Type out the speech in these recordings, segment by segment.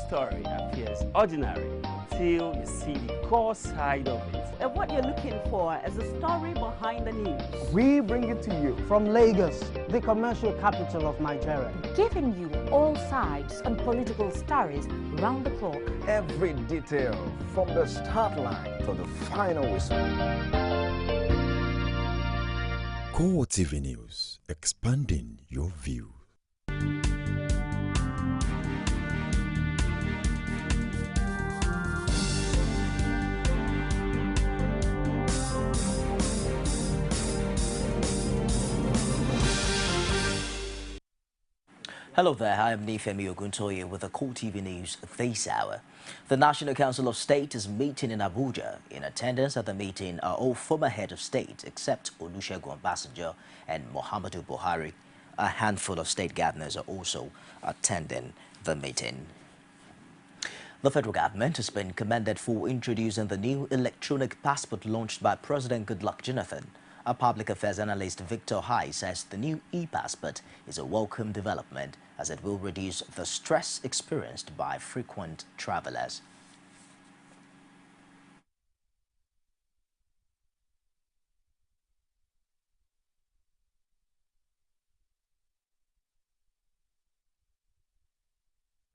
Story appears ordinary until you see the core side of it. And what you're looking for is the story behind the news. We bring it to you from Lagos, the commercial capital of Nigeria. Giving you all sides and political stories round the clock. Every detail from the start line to the final whistle. CoreTV News, expanding your view. Hello there, I am Nifemi Oguntoye with the CoreTV News this hour. The National Council of State is meeting in Abuja. In attendance at the meeting are all former heads of state except Olusegun Obasanjo and Muhammadu Buhari. A handful of state governors are also attending the meeting. The federal government has been commended for introducing the new electronic passport launched by President Goodluck Jonathan. A public affairs analyst, Victor Hai, says the new e-passport is a welcome development as it will reduce the stress experienced by frequent travelers.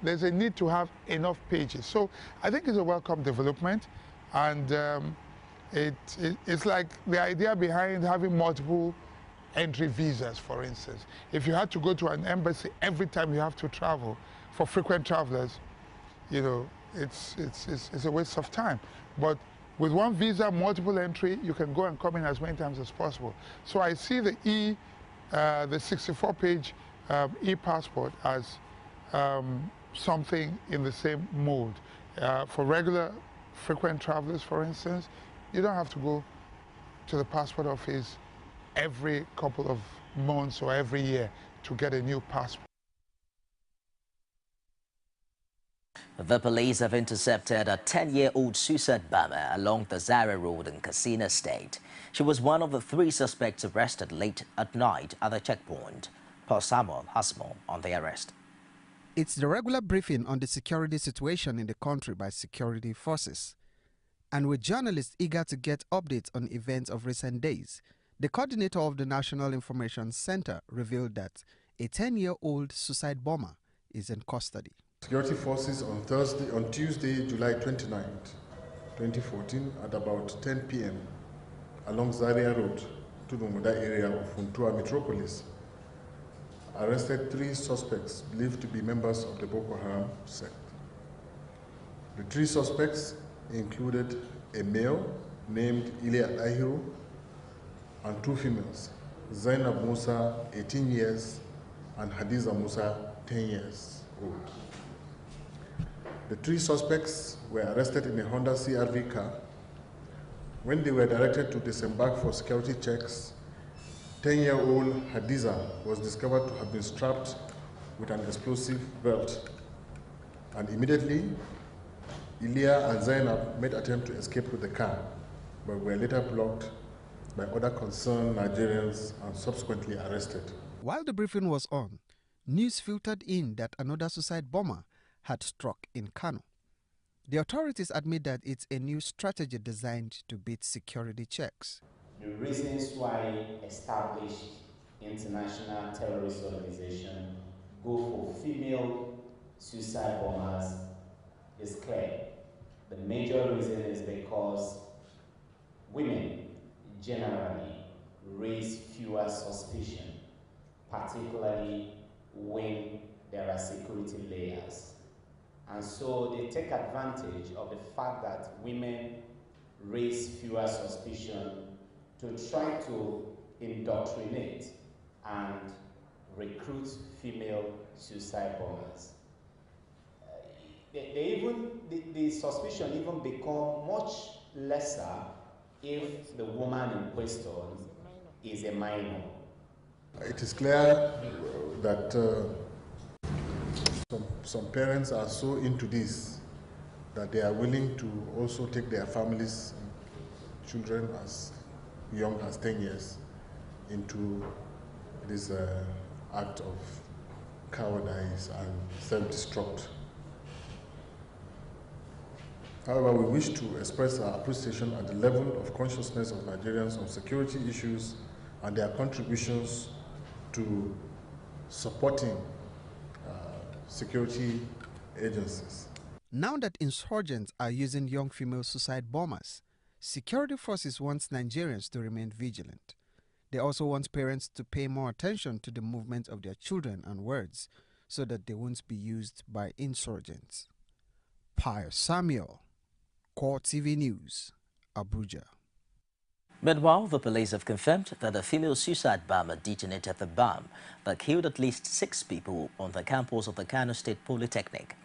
There's a need to have enough pages. So I think it's a welcome development, and it's like the idea behind having multiple entry visas, for instance. If you had to go to an embassy every time you have to travel, for frequent travelers, you know, it's a waste of time. But with one visa, multiple entry, you can go and come in as many times as possible. So I see the 64-page e-passport as something in the same mold. For regular frequent travelers, for instance, you don't have to go to the passport office every couple of months or every year to get a new passport. The police have intercepted a 10-year-old suicide bomber along the Zaria Road in Katsina State. She was one of the 3 suspects arrested late at night at the checkpoint. Paul Samuel has more on the arrest. It's the regular briefing on the security situation in the country by security forces. And with journalists eager to get updates on events of recent days, the coordinator of the National Information Center revealed that a 10-year-old suicide bomber is in custody. Security forces on Tuesday, July 29, 2014, at about 10 p.m. along Zaria Road, Tudumuda area of Funtua Metropolis, arrested 3 suspects believed to be members of the Boko Haram sect. The 3 suspects included a male named Ilya Ahiru and 2 females, Zainab Musa, 18 years, and Hadiza Musa, 10 years old. The 3 suspects were arrested in a Honda CRV car. When they were directed to disembark for security checks, 10-year-old Hadiza was discovered to have been strapped with an explosive belt, and immediately Ilya and Zainab made attempt to escape with the car, but were later blocked by other concerned Nigerians and subsequently arrested. While the briefing was on, news filtered in that another suicide bomber had struck in Kano. The authorities admit that it's a new strategy designed to beat security checks. The reasons why established international terrorist organizations go for female suicide bombers is clear. The major reason is because women generally raise fewer suspicion, particularly when there are security layers. And so they take advantage of the fact that women raise fewer suspicion to try to indoctrinate and recruit female suicide bombers. The suspicion even become much lesser if the woman in question is a minor. It is clear that some parents are so into this that they are willing to also take their families, children as young as 10 years, into this act of cowardice and self-destruct. However, we wish to express our appreciation at the level of consciousness of Nigerians on security issues and their contributions to supporting security agencies. Now that insurgents are using young female suicide bombers, security forces want Nigerians to remain vigilant. They also want parents to pay more attention to the movement of their children and words so that they won't be used by insurgents. Pius Samuel, CoreTV News, Abuja. Meanwhile, the police have confirmed that a female suicide bomber detonated the bomb that killed at least 6 people on the campus of the Kano State Polytechnic.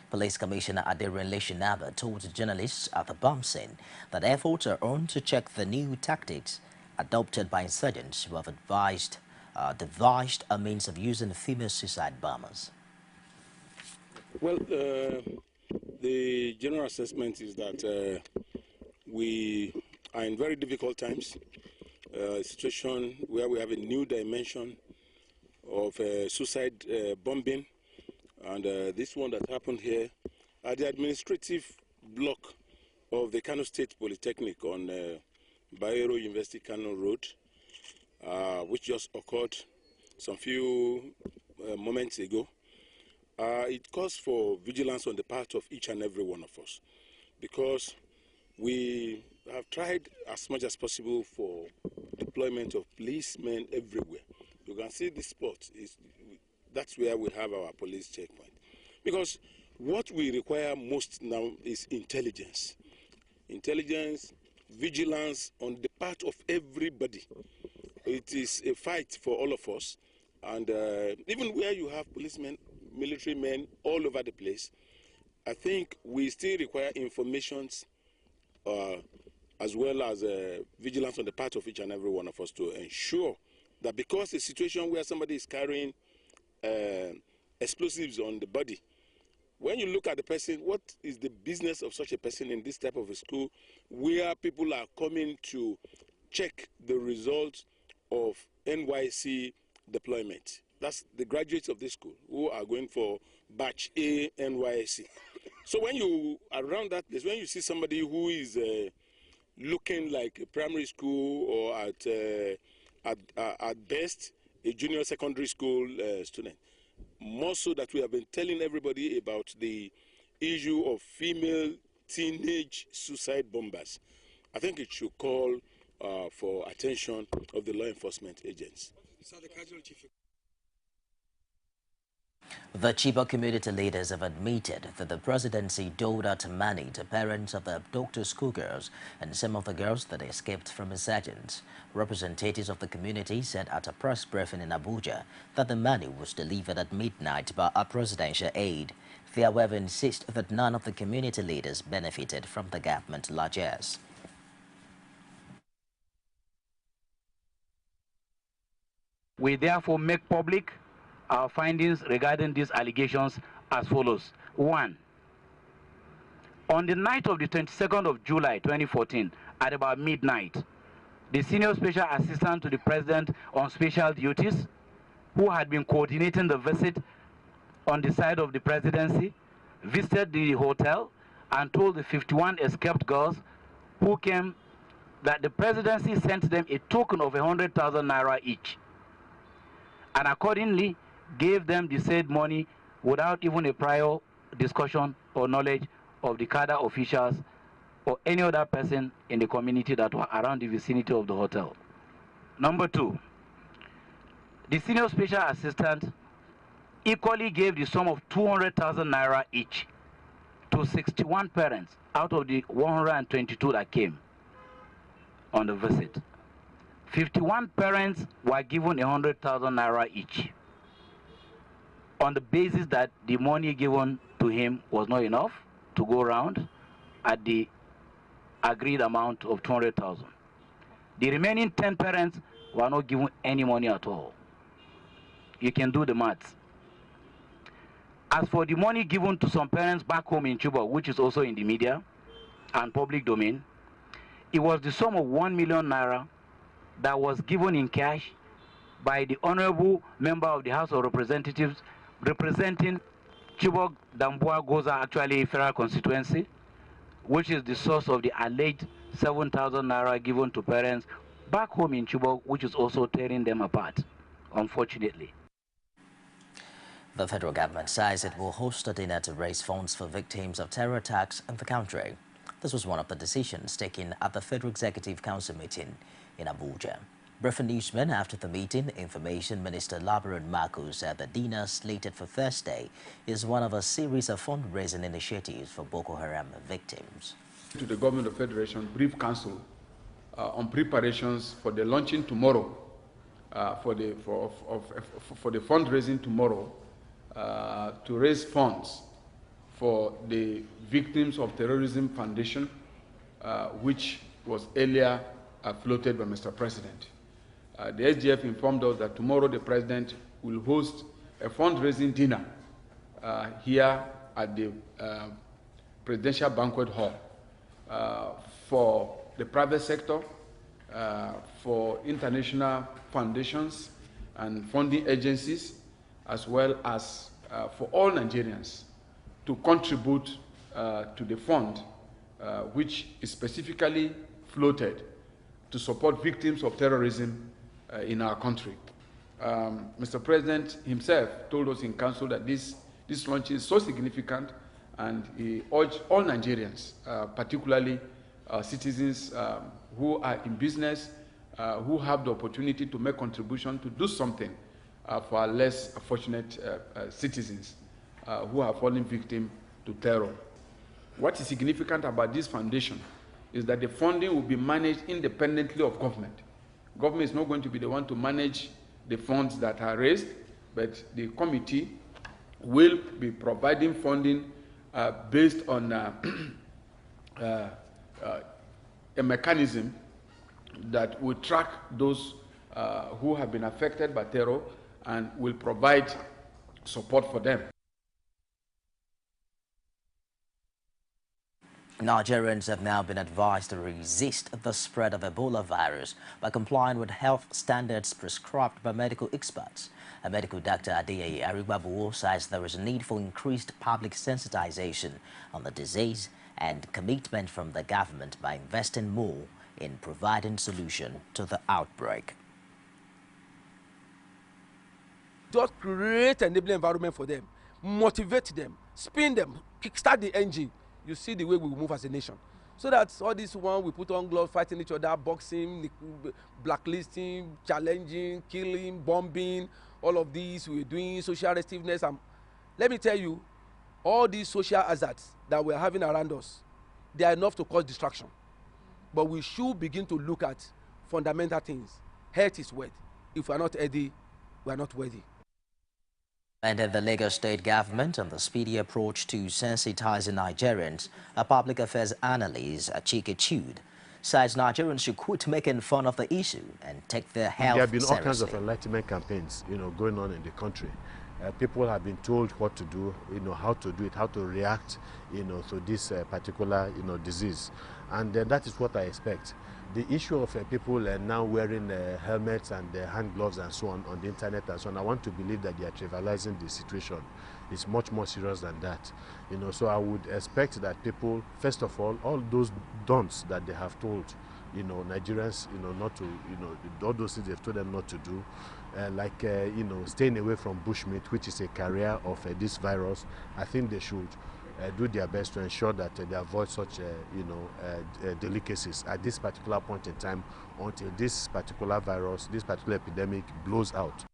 Police Commissioner Aderin Leshinaba told journalists at the bomb scene that efforts are on to check the new tactics adopted by insurgents who have devised a means of using female suicide bombers. Well, the general assessment is that we are in very difficult times, a situation where we have a new dimension of suicide bombing, and this one that happened here at the administrative block of the Kano State Polytechnic on Bayero University Kano Road, which just occurred some few moments ago. It calls for vigilance on the part of each and every one of us, because we have tried as much as possible for deployment of policemen everywhere. You can see this spot, that's where we have our police checkpoint. Because what we require most now is intelligence. Intelligence, vigilance on the part of everybody. It is a fight for all of us. And even where you have policemen, military men all over the place, I think we still require informations as well as vigilance on the part of each and every one of us to ensure that, because a situation where somebody is carrying explosives on the body, when you look at the person, what is the business of such a person in this type of a school where people are coming to check the results of NYC deployment? That's the graduates of this school who are going for batch A NYC. So when you are around that place, when you see somebody who is looking like a primary school or at best a junior secondary school student, more so that we have been telling everybody about the issue of female teenage suicide bombers, I think it should call for attention of the law enforcement agents. The Chibok community leaders have admitted that the presidency doled out money to parents of the abducted schoolgirls and some of the girls that escaped from insurgents. Representatives of the community said at a press briefing in Abuja that the money was delivered at midnight by a presidential aide. They, however, insist that none of the community leaders benefited from the government largesse. We therefore make public our findings regarding these allegations as follows. 1. On the night of the 22nd of July 2014, at about midnight, the Senior Special Assistant to the President on Special Duties, who had been coordinating the visit on the side of the presidency, visited the hotel and told the 51 escaped girls who came that the presidency sent them a token of 100,000 naira each, and accordingly gave them the said money without even a prior discussion or knowledge of the cadre officials or any other person in the community that were around the vicinity of the hotel. Number 2, the Senior Special Assistant equally gave the sum of 200,000 naira each to 61 parents out of the 122 that came on the visit. 51 parents were given 100,000 naira each, on the basis that the money given to him was not enough to go around at the agreed amount of 200,000. The remaining 10 parents were not given any money at all. You can do the maths. As for the money given to some parents back home in Chibok, which is also in the media and public domain, it was the sum of 1 million naira that was given in cash by the honorable member of the House of Representatives representing Chibok, Damboa, Goza, actually federal constituency, which is the source of the alleged 7,000 naira given to parents back home in Chibok, which is also tearing them apart, unfortunately. The federal government says it will host a dinner to raise funds for victims of terror attacks in the country. This was one of the decisions taken at the Federal Executive Council meeting in Abuja. Briefing newsmen after the meeting, Information Minister Labaran Marco said the dinner slated for Thursday is one of a series of fundraising initiatives for Boko Haram victims. To the Government of Federation, brief council on preparations for the launching tomorrow, for the fundraising tomorrow, to raise funds for the Victims of Terrorism Foundation, which was earlier floated by Mr. President. The SGF informed us that tomorrow the President will host a fundraising dinner here at the Presidential Banquet Hall for the private sector, for international foundations and funding agencies, as well as for all Nigerians to contribute to the fund, which is specifically floated to support victims of terrorism in our country. Mr. President himself told us in council that this launch is so significant, and he urged all Nigerians, particularly citizens who are in business, who have the opportunity to make contribution, to do something for our less fortunate citizens who have fallen victim to terror. What is significant about this foundation is that the funding will be managed independently of government. Government is not going to be the one to manage the funds that are raised, but the committee will be providing funding based on a mechanism that will track those who have been affected by terror and will provide support for them. Nigerians have now been advised to resist the spread of Ebola virus by complying with health standards prescribed by medical experts. A medical doctor Adeyeye Arigbabuwo says there is a need for increased public sensitization on the disease and commitment from the government by investing more in providing solution to the outbreak. Just create an enabling environment for them, motivate them, spin them, kickstart the engine. You see the way we move as a nation. So that all this one, we put on gloves, fighting each other, boxing, blacklisting, challenging, killing, bombing, all of these, we're doing social restiveness. And let me tell you, all these social hazards that we're having around us, they are enough to cause distraction. But we should begin to look at fundamental things. Health is wealth. If we are not healthy, we are not worthy. And in the Lagos state government on the speedy approach to sensitizing Nigerians, a public affairs analyst, Chike Chud, says Nigerians should quit making fun of the issue and take their health seriously. There have been all kinds of enlightenment campaigns, going on in the country. People have been told what to do, how to do it, how to react, to this particular, disease. And that is what I expect. The issue of people now wearing helmets and hand gloves and so on the internet and so on, I want to believe that they are trivializing the situation. It's much more serious than that. So I would expect that people, first of all those don'ts that they have told, Nigerians, not to, all those things they've told them not to do, like, staying away from bushmeat, which is a carrier of this virus. I think they should do their best to ensure that they avoid such, delicacies at this particular point in time until this particular virus, this particular epidemic blows out.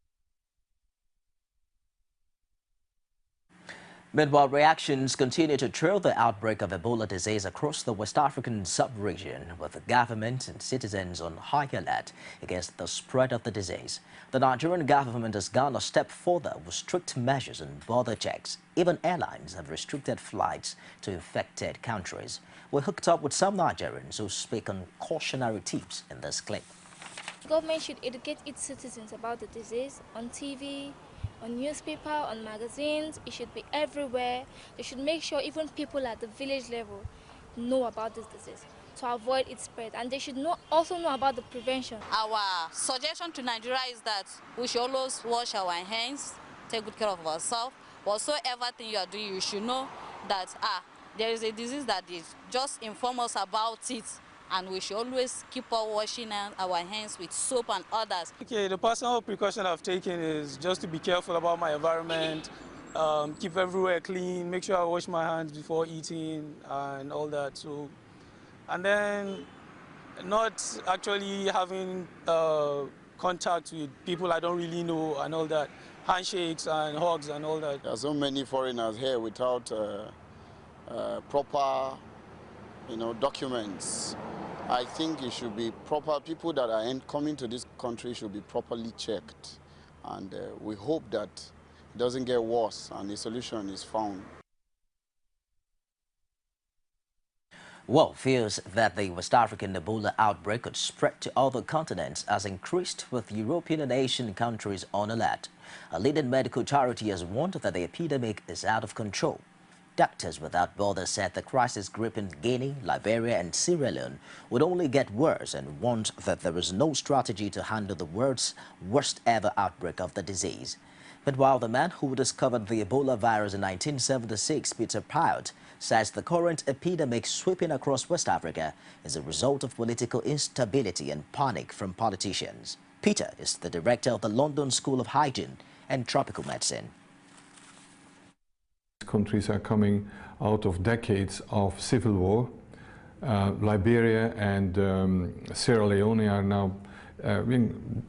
Meanwhile, reactions continue to trail the outbreak of Ebola disease across the West African sub-region, with the government and citizens on high alert against the spread of the disease. The Nigerian government has gone a step further with strict measures and border checks. Even airlines have restricted flights to infected countries. We hooked up with some Nigerians who speak on cautionary tips in this clip. The government should educate its citizens about the disease on TV, on newspaper, on magazines. It should be everywhere. They should make sure even people at the village level know about this disease to avoid its spread, and they should also know about the prevention. Our suggestion to Nigeria is that we should always wash our hands, take good care of ourselves. Whatsoever thing you are doing, you should know that there is a disease that is, just inform us about it, and we should always keep on washing our hands with soap and others. Okay, the personal precaution I've taken is just to be careful about my environment, keep everywhere clean, make sure I wash my hands before eating and all that. So, and then not actually having contact with people I don't really know and all that, handshakes and hugs and all that. There are so many foreigners here without proper, documents. I think it should be proper. People that are coming to this country should be properly checked, and we hope that it doesn't get worse and the solution is found. Well, fears that the West African Ebola outbreak could spread to other continents has increased, with European and Asian countries on alert. A leading medical charity has warned that the epidemic is out of control. Doctors Without Borders said the crisis gripping Guinea, Liberia and Sierra Leone would only get worse, and warned that there is no strategy to handle the world's worst ever outbreak of the disease. But while the man who discovered the Ebola virus in 1976, Peter Prout, says the current epidemic sweeping across West Africa is a result of political instability and panic from politicians. Peter is the director of the London School of Hygiene and Tropical Medicine. Countries are coming out of decades of civil war. Liberia and Sierra Leone are now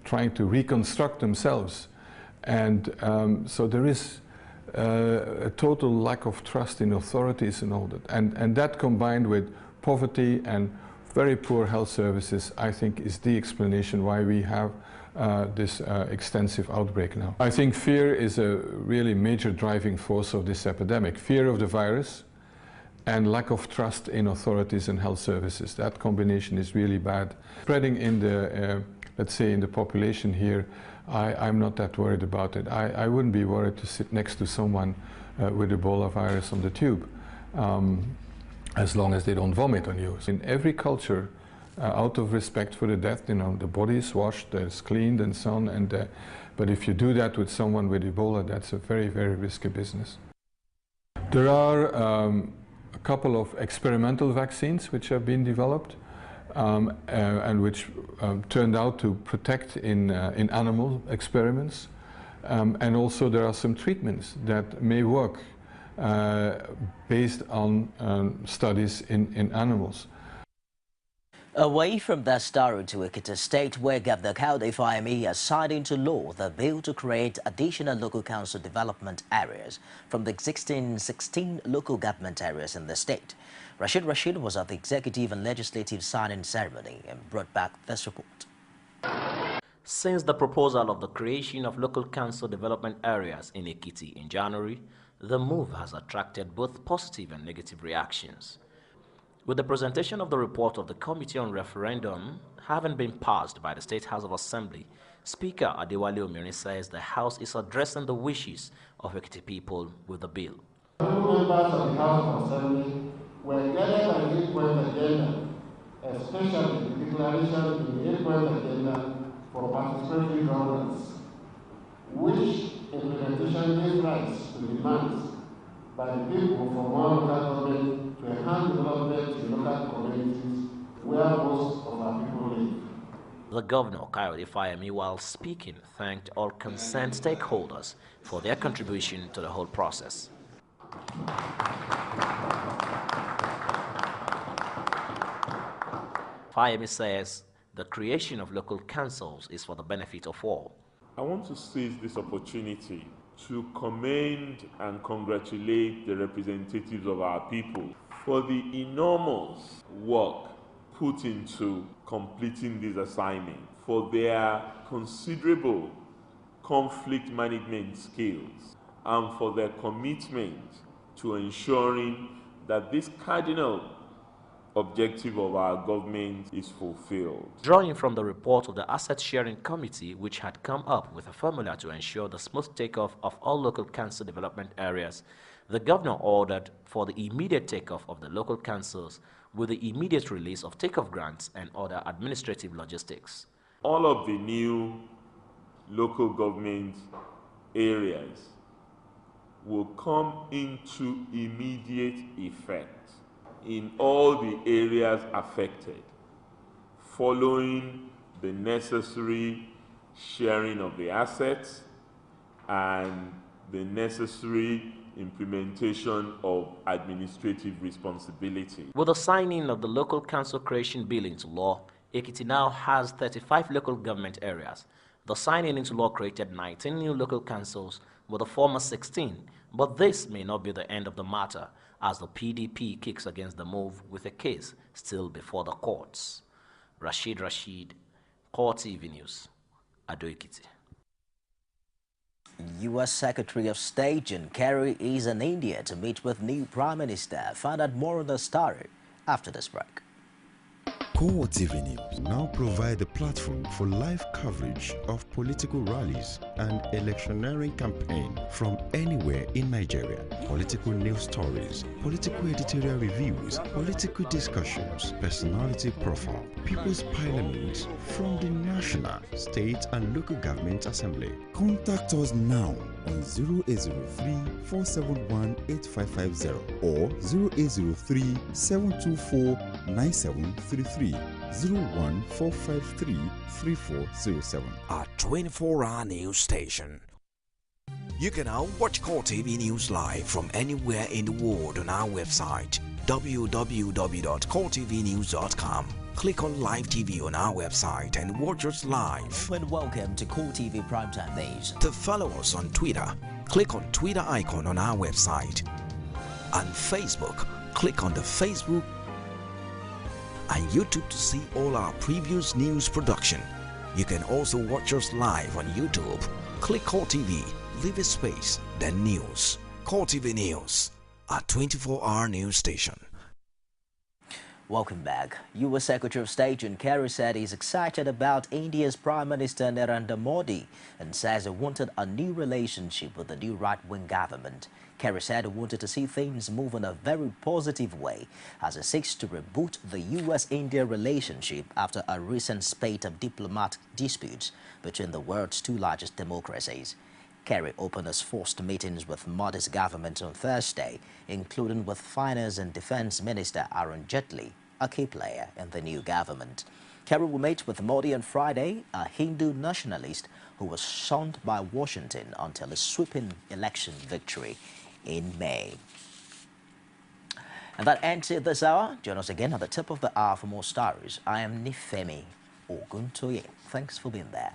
trying to reconstruct themselves. And so there is a total lack of trust in authorities and all that. And that combined with poverty and very poor health services, I think, is the explanation why we have this extensive outbreak now. I think fear is a really major driving force of this epidemic. Fear of the virus and lack of trust in authorities and health services. That combination is really bad. Spreading in the, let's say, in the population here, I'm not that worried about it. I wouldn't be worried to sit next to someone with Ebola virus on the tube, as long as they don't vomit on you. In every culture, out of respect for the death, the body is washed, it's cleaned and so on. But if you do that with someone with Ebola, that's a very, very risky business. There are a couple of experimental vaccines which have been developed. And which turned out to protect in animal experiments. And also there are some treatments that may work based on studies in animals. Away from that story to Ekiti State, where Governor Kayode Fayemi has signed into law the bill to create additional local council development areas from the existing 16 local government areas in the state. Rashid was at the executive and legislative signing ceremony and brought back this report. Since the proposal of the creation of local council development areas in Ekiti in January, the move has attracted both positive and negative reactions. With the presentation of the report of the Committee on Referendum having been passed by the State House of Assembly, Speaker Adewale Omirin says the House is addressing the wishes of Ekiti people with the bill. Members of the House of Assembly were gathered on the 8-point agenda, especially the declaration in the 8-point agenda for participatory governance, which implementation gives rise to demands by the people from one local government to enhance development in local communities where most of our people live. The Governor, Kayode Fayemi, while speaking, thanked all concerned stakeholders for their contribution to the whole process. Fayemi says the creation of local councils is for the benefit of all. I want to seize this opportunity to commend and congratulate the representatives of our people for the enormous work put into completing this assignment, for their considerable conflict management skills, and for their commitment to ensuring that this cardinal objective of our government is fulfilled. Drawing from the report of the Asset Sharing Committee, which had come up with a formula to ensure the smooth takeoff of all local council development areas, the governor ordered for the immediate takeoff of the local councils with the immediate release of takeoff grants and other administrative logistics. All of the new local government areas will come into immediate effect in all the areas affected, following the necessary sharing of the assets and the necessary implementation of administrative responsibility. With the signing of the Local Council Creation Bill into law, Ekiti now has 35 local government areas. The signing into law created 19 new local councils with the former 16, but this may not be the end of the matter as the PDP kicks against the move with a case still before the courts. Rashid, CoreTV News, Ado Ekiti. U.S. Secretary of State John Kerry is in India to meet with new Prime Minister. Find out more on the story after this break. CoreTV News now provide a platform for live coverage of political rallies and electioneering campaign from anywhere in Nigeria. Political news stories, political editorial reviews, political discussions, personality profile, People's Parliament from the National, State and Local Government Assembly. Contact us now on 0803-471-8550 or 0803-724-9733. 01453-3407. Our 24-hour news station. You can now watch CoreTV News live from anywhere in the world on our website www.coretvnews.com. Click on Live TV on our website and watch us live. And welcome to CoreTV Primetime News. To follow us on Twitter, click on Twitter icon on our website. On Facebook, click on the Facebook and YouTube to see all our previous news production. You can also watch us live on YouTube. Click CoreTV, leave a space, then News. CoreTV News, our 24-hour news station. Welcome back. U.S. Secretary of State John Kerry said he's excited about India's Prime Minister Narendra Modi and says he wanted a new relationship with the new right-wing government. Kerry said he wanted to see things move in a very positive way as he seeks to reboot the U.S.-India relationship after a recent spate of diplomatic disputes between the world's two largest democracies. Kerry opened his first meetings with Modi's government on Thursday, including with Finance and Defense Minister Arun Jaitley, a key player in the new government. Kerry will meet with Modi on Friday, a Hindu nationalist who was shunned by Washington until his sweeping election victory in May. And that ends it this hour. Join us again at the top of the hour for more stories. I am Nifemi Oguntoye. Thanks for being there.